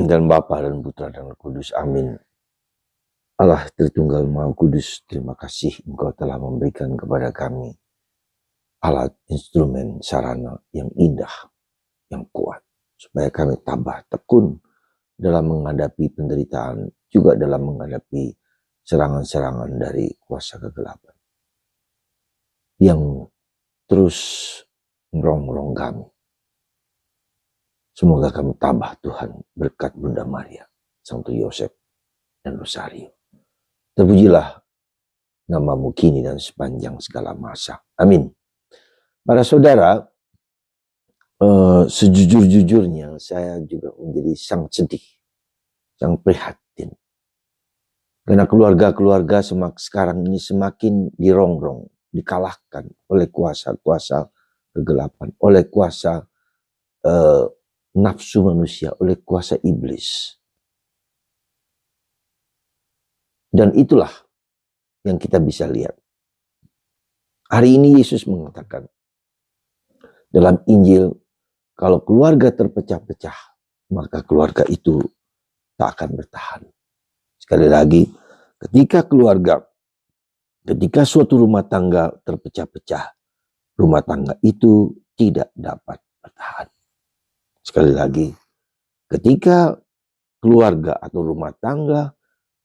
Dan Bapa dan Putra dan Roh Kudus. Amin. Allah Tritunggal Maha Kudus, terima kasih Engkau telah memberikan kepada kami alat, instrumen, sarana yang indah, yang kuat, supaya kami tabah tekun dalam menghadapi penderitaan, juga dalam menghadapi serangan-serangan dari kuasa kegelapan yang terus merongrong kami. Semoga kami tabah Tuhan berkat Bunda Maria, Santo Yosef, dan Rosario. Terpujilah namamu kini dan sepanjang segala masa. Amin. Para saudara, sejujur-jujurnya saya juga menjadi sangat sedih, sangat prihatin. Karena keluarga-keluarga sekarang ini semakin dirongrong, dikalahkan oleh kuasa-kuasa kegelapan, oleh kuasa nafsu manusia, oleh kuasa iblis. Dan itulah yang kita bisa lihat. Hari ini Yesus mengatakan dalam Injil, kalau keluarga terpecah-pecah, maka keluarga itu tak akan bertahan. Sekali lagi, ketika suatu rumah tangga terpecah-pecah, rumah tangga itu tidak dapat bertahan. Sekali lagi, ketika keluarga atau rumah tangga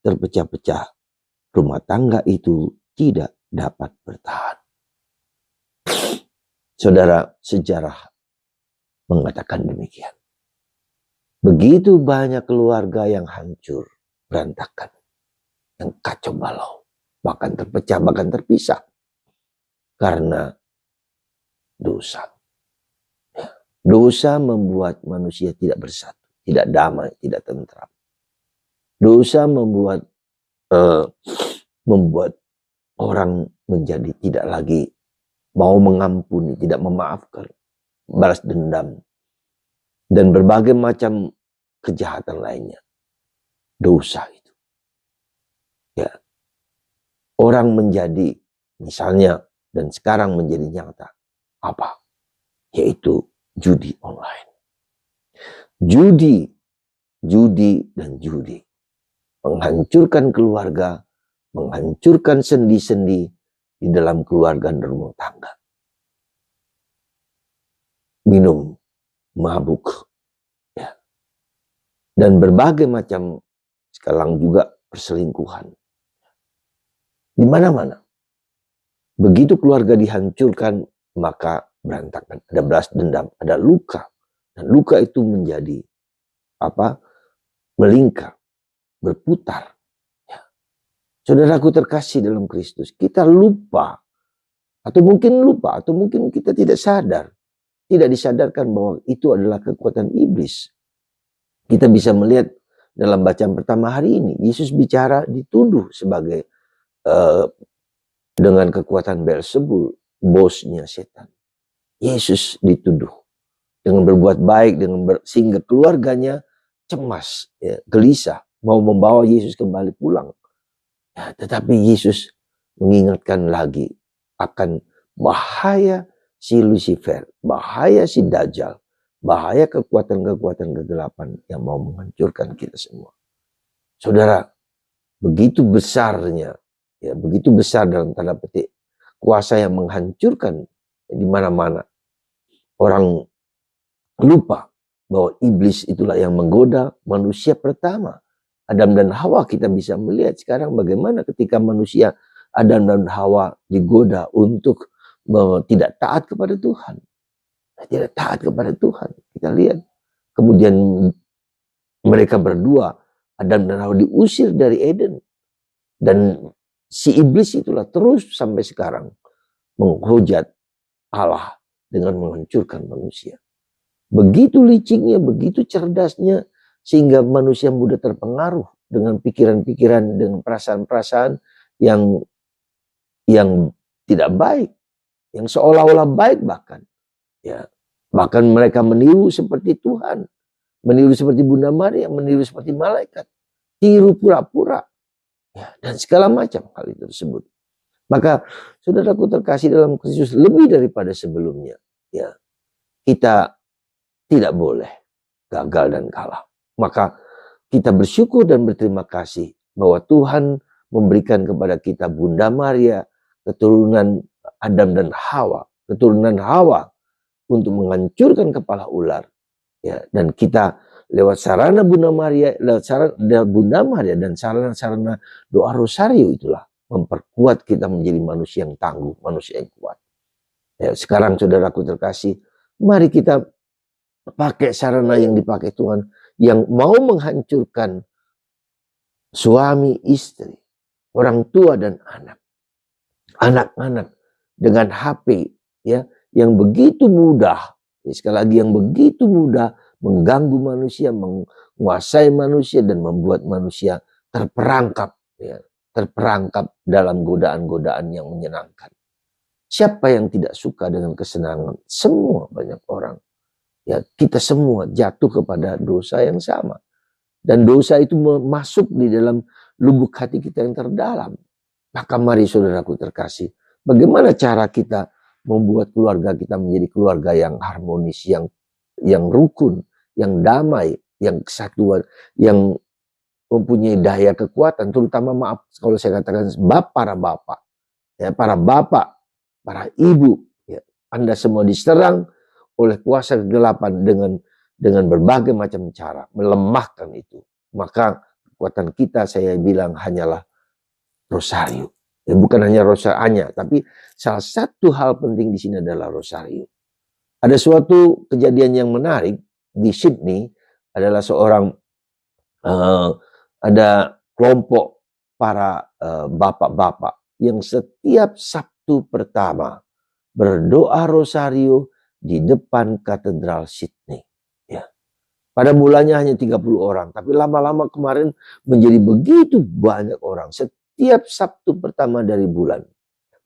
terpecah-pecah, rumah tangga itu tidak dapat bertahan. Saudara, sejarah mengatakan demikian. Begitu banyak keluarga yang hancur, berantakan, yang kacau balau, bahkan terpecah, bahkan terpisah karena dosa. Dosa membuat manusia tidak bersatu, tidak damai, tidak tentram. Dosa membuat orang menjadi tidak lagi mau mengampuni, tidak memaafkan, balas dendam, dan berbagai macam kejahatan lainnya. Dosa itu. Ya. Orang menjadi, misalnya, dan sekarang menjadi nyata, apa? Yaitu judi online. Judi menghancurkan keluarga, menghancurkan sendi-sendi di dalam keluarga dan rumah tangga. Minum, mabuk, ya. Dan berbagai macam, sekarang juga perselingkuhan. Di mana-mana. Begitu keluarga dihancurkan, maka berantakan. Ada balas dendam, ada luka. Dan luka itu menjadi melingkar, berputar. Ya. Saudaraku terkasih dalam Kristus, kita lupa, atau mungkin kita tidak sadar, tidak disadarkan bahwa itu adalah kekuatan iblis. Kita bisa melihat dalam bacaan pertama hari ini, Yesus bicara dituduh sebagai dengan kekuatan Beelzebul, bosnya setan. Yesus dituduh dengan berbuat baik, sehingga keluarganya cemas, ya, gelisah, mau membawa Yesus kembali pulang. Ya, tetapi Yesus mengingatkan lagi akan bahaya si Lucifer, bahaya si Dajjal, bahaya kekuatan-kekuatan kegelapan yang mau menghancurkan kita semua. Saudara, begitu besarnya, ya, begitu besar dalam tanda petik kuasa yang menghancurkan di mana-mana. Orang lupa bahwa iblis itulah yang menggoda manusia pertama, Adam dan Hawa. Kita bisa melihat sekarang bagaimana ketika manusia Adam dan Hawa digoda untuk tidak taat kepada Tuhan. Tidak taat kepada Tuhan. Kita lihat. Kemudian mereka berdua, Adam dan Hawa, diusir dari Eden. Dan si iblis itulah terus sampai sekarang menghujat Allah dengan menghancurkan manusia. Begitu liciknya, begitu cerdasnya, sehingga manusia mudah terpengaruh dengan pikiran-pikiran, dengan perasaan-perasaan yang tidak baik, yang seolah-olah baik bahkan. Ya, bahkan mereka meniru seperti Tuhan, meniru seperti Bunda Maria, meniru seperti malaikat, tiru pura-pura, ya, dan segala macam hal itu tersebut. Maka saudaraku terkasih dalam Kristus, lebih daripada sebelumnya, ya, kita tidak boleh gagal dan kalah. Maka kita bersyukur dan berterima kasih bahwa Tuhan memberikan kepada kita Bunda Maria, keturunan Adam dan Hawa, keturunan Hawa untuk menghancurkan kepala ular. Ya, dan kita lewat sarana Bunda Maria, dan sarana-sarana doa rosario itulah memperkuat kita menjadi manusia yang tangguh, manusia yang kuat. Ya, sekarang saudaraku terkasih, mari kita pakai sarana yang dipakai Tuhan, yang mau menghancurkan suami, istri, orang tua dan anak-anak dengan HP, ya, yang begitu mudah, sekali lagi yang begitu mudah mengganggu manusia, menguasai manusia dan membuat manusia terperangkap, ya, terperangkap dalam godaan-godaan yang menyenangkan. Siapa yang tidak suka dengan kesenangan? Semua, banyak orang. Ya, kita semua jatuh kepada dosa yang sama. Dan dosa itu masuk di dalam lubuk hati kita yang terdalam. Maka mari saudaraku terkasih, bagaimana cara kita membuat keluarga kita menjadi keluarga yang harmonis, yang rukun, yang damai, yang kesatuan, yang mempunyai daya kekuatan, terutama maaf kalau saya katakan para bapak, ya, para bapak, para ibu, ya, Anda semua diserang oleh kuasa kegelapan dengan berbagai macam cara, melemahkan itu. Maka kekuatan kita, saya bilang, hanyalah rosario. Ya, bukan hanya rosario, tapi salah satu hal penting di sini adalah rosario. Ada suatu kejadian yang menarik di Sydney, adalah seorang ada kelompok para bapak-bapak yang setiap Sabtu pertama berdoa rosario di depan katedral Sydney. Ya. Pada mulanya hanya 30 orang, tapi lama-lama kemarin menjadi begitu banyak orang. Setiap Sabtu pertama dari bulan,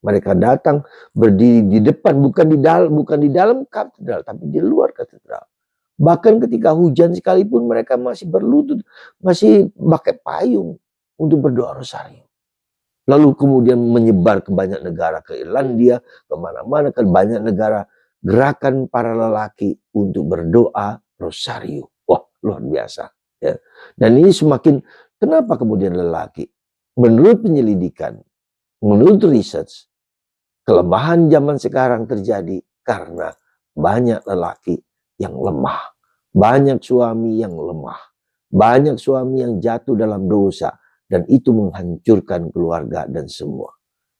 mereka datang berdiri di depan, bukan di dalam katedral, tapi di luar katedral. Bahkan ketika hujan sekalipun mereka masih berlutut, masih pakai payung untuk berdoa rosario. Lalu kemudian menyebar ke banyak negara, ke Irlandia, kemana-mana, ke banyak negara. Gerakan para lelaki untuk berdoa rosario. Wah, luar biasa. Ya. Dan ini semakin, kenapa kemudian lelaki? Menurut penyelidikan, menurut research, kelemahan zaman sekarang terjadi karena banyak lelaki yang lemah. Banyak suami yang lemah. Banyak suami yang jatuh dalam dosa. Dan itu menghancurkan keluarga dan semua.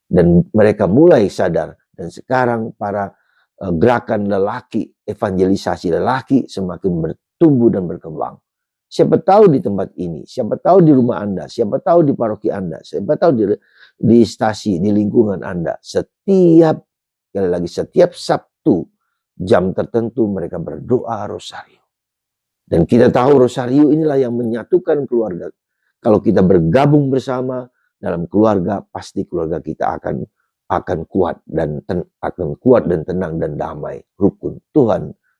Dan mereka mulai sadar. Dan sekarang para gerakan lelaki, evangelisasi lelaki semakin bertumbuh dan berkembang. Siapa tahu di tempat ini, siapa tahu di rumah Anda, siapa tahu di paroki Anda, siapa tahu di stasi, di lingkungan Anda. Setiap Sabtu, jam tertentu mereka berdoa rosario. Dan kita tahu rosario inilah yang menyatukan keluarga. Kalau kita bergabung bersama dalam keluarga, pasti keluarga kita akan kuat dan tenang dan damai, rukun.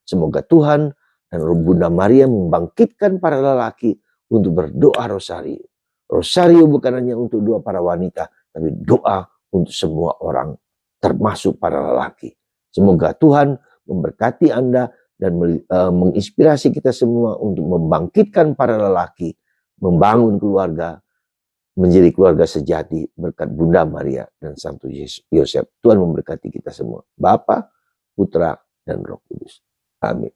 Semoga Tuhan dan Bunda Maria membangkitkan para lelaki untuk berdoa rosario. Rosario bukan hanya untuk doa para wanita, tapi doa untuk semua orang, termasuk para lelaki. Semoga Tuhan memberkati Anda dan menginspirasi kita semua untuk membangkitkan para lelaki, membangun keluarga, menjadi keluarga sejati berkat Bunda Maria dan Santo Yosef. Tuhan memberkati kita semua. Bapa, Putra, dan Roh Kudus. Amin.